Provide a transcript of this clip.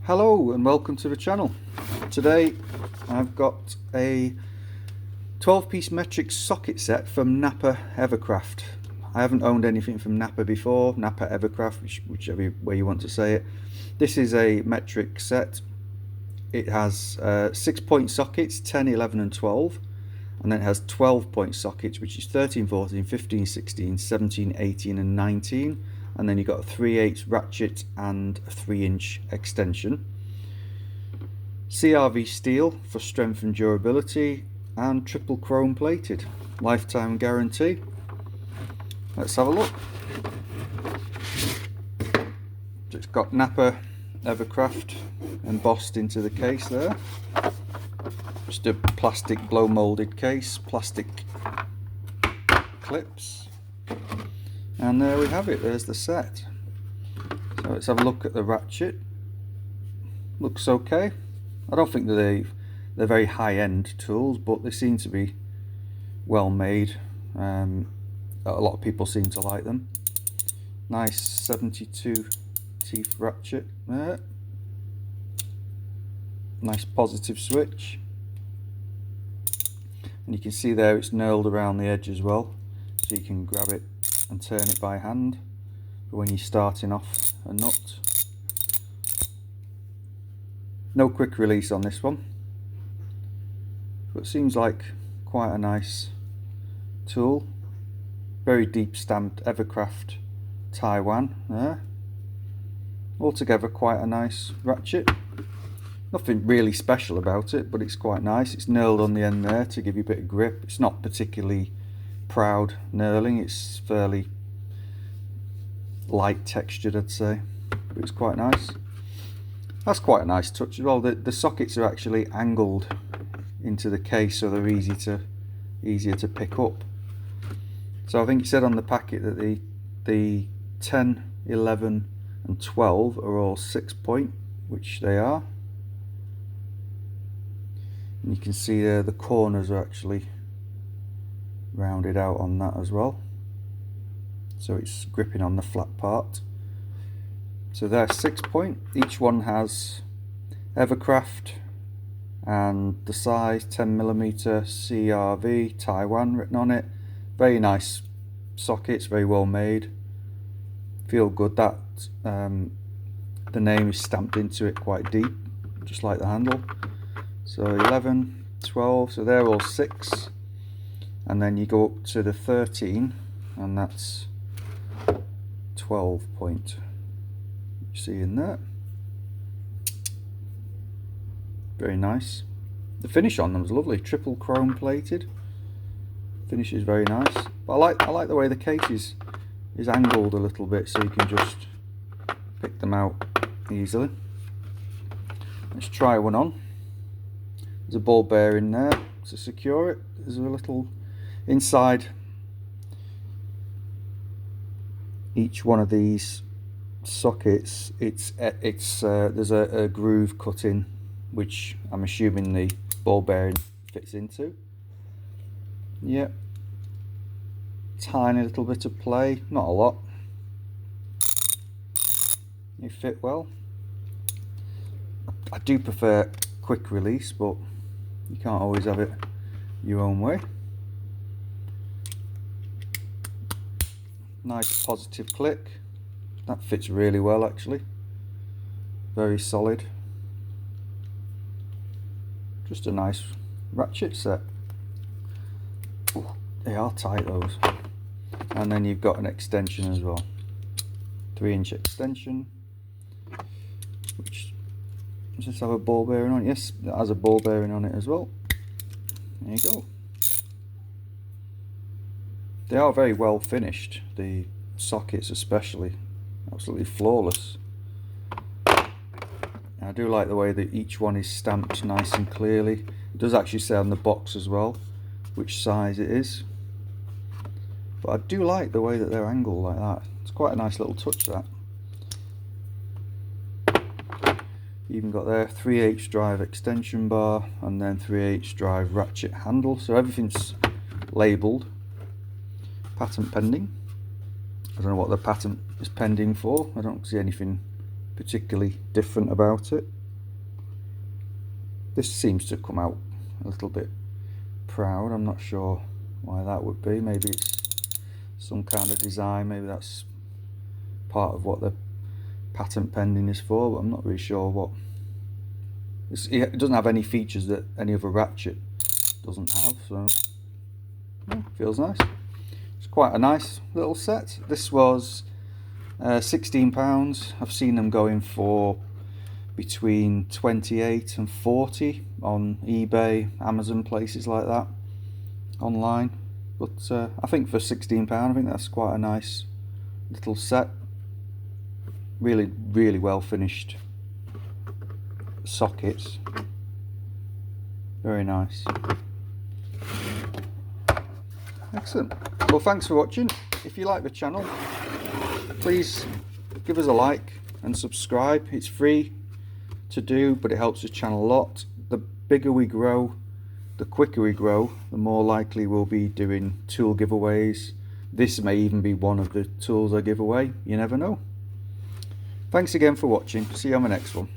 Hello and welcome to the channel. Today I've got a 12-piece metric socket set from NAPA Evercraft. I haven't owned anything from NAPA before, NAPA Evercraft, whichever way you want to say it. This is a metric set. It has 6-point sockets, 10, 11 and 12, and then it has 12-point sockets, which is 13, 14, 15, 16, 17, 18 and 19. And then you've got a 3/8 ratchet and a 3-inch extension. CRV steel for strength and durability, and triple chrome plated, lifetime guarantee. Let's have a look. It's got NAPA Evercraft embossed into the case there. Just a plastic blow molded case, plastic clips. And there we have it, there's the set. So let's have a look at the ratchet. Looks okay. I don't think that they're very high-end tools, but they seem to be well made. A lot of people seem to like them. Nice 72 teeth ratchet there. Nice positive switch. And you can see there it's knurled around the edge as well, so you can grab it and turn it by hand for when you're starting off a nut. No quick release on this one, but it seems like quite a nice tool. Very deep stamped Evercraft Taiwan there. Altogether quite a nice ratchet. Nothing really special about it, but it's quite nice. It's knurled on the end there to give you a bit of grip. It's not particularly proud knurling, it's fairly light textured, I'd say, but it's quite nice. That's quite a nice touch as well. The sockets are actually angled into the case, so they're easier to pick up. So I think it said on the packet that the 10, 11 and 12 are all 6-point, which they are. And you can see there the corners are actually rounded out on that as well, so it's gripping on the flat part. So they're 6-point. Each one has Evercraft and the size 10mm CRV Taiwan written on it. Very nice sockets, very well made, feel good. That the name is stamped into it quite deep, just like the handle. So 11, 12, so they're all 6. And then you go up to the 13, and that's 12-point. You see in there. Very nice. The finish on them is lovely. Triple chrome plated. Finish is very nice. But I like the way the case is angled a little bit, so you can just pick them out easily. Let's try one on. There's a ball bearing there to secure it. There's a little inside each one of these sockets. There's a groove cut in, which I'm assuming the ball bearing fits into. Yep. Tiny little bit of play, not a lot. They fit well. I do prefer quick release, but you can't always have it your own way. Nice positive click. That fits really well actually. Very solid. Just a nice ratchet set. Ooh, they are tight, those. And then you've got an extension as well. 3-inch extension. Which, does this have a ball bearing on it? Yes, it has a ball bearing on it as well. There you go. They are very well finished, the sockets especially, absolutely flawless. I do like the way that each one is stamped nice and clearly. It does actually say on the box as well which size it is, but I do like the way that they're angled like that. It's quite a nice little touch, that. Even got there 3/8 drive extension bar, and then 3/8 drive ratchet handle, so everything's labelled. Patent pending. I don't know what the patent is pending for. I don't see anything particularly different about it. This seems to come out a little bit proud. I'm not sure why that would be. Maybe it's some kind of design, maybe that's part of what the patent pending is for, but I'm not really sure what. It doesn't have any features that any other ratchet doesn't have, so yeah, feels nice. It's quite a nice little set. This was £16. I've seen them going for between 28 and 40 on eBay, Amazon, places like that online, but I think for £16 I think that's quite a nice little set. Really well finished sockets, very nice. Excellent. Well, thanks for watching. If you like the channel, please give us a like and subscribe. It's free to do, but it helps the channel a lot. The bigger we grow, the quicker we grow, the more likely we'll be doing tool giveaways. This may even be one of the tools I give away, you never know. Thanks again for watching. See you on the next one.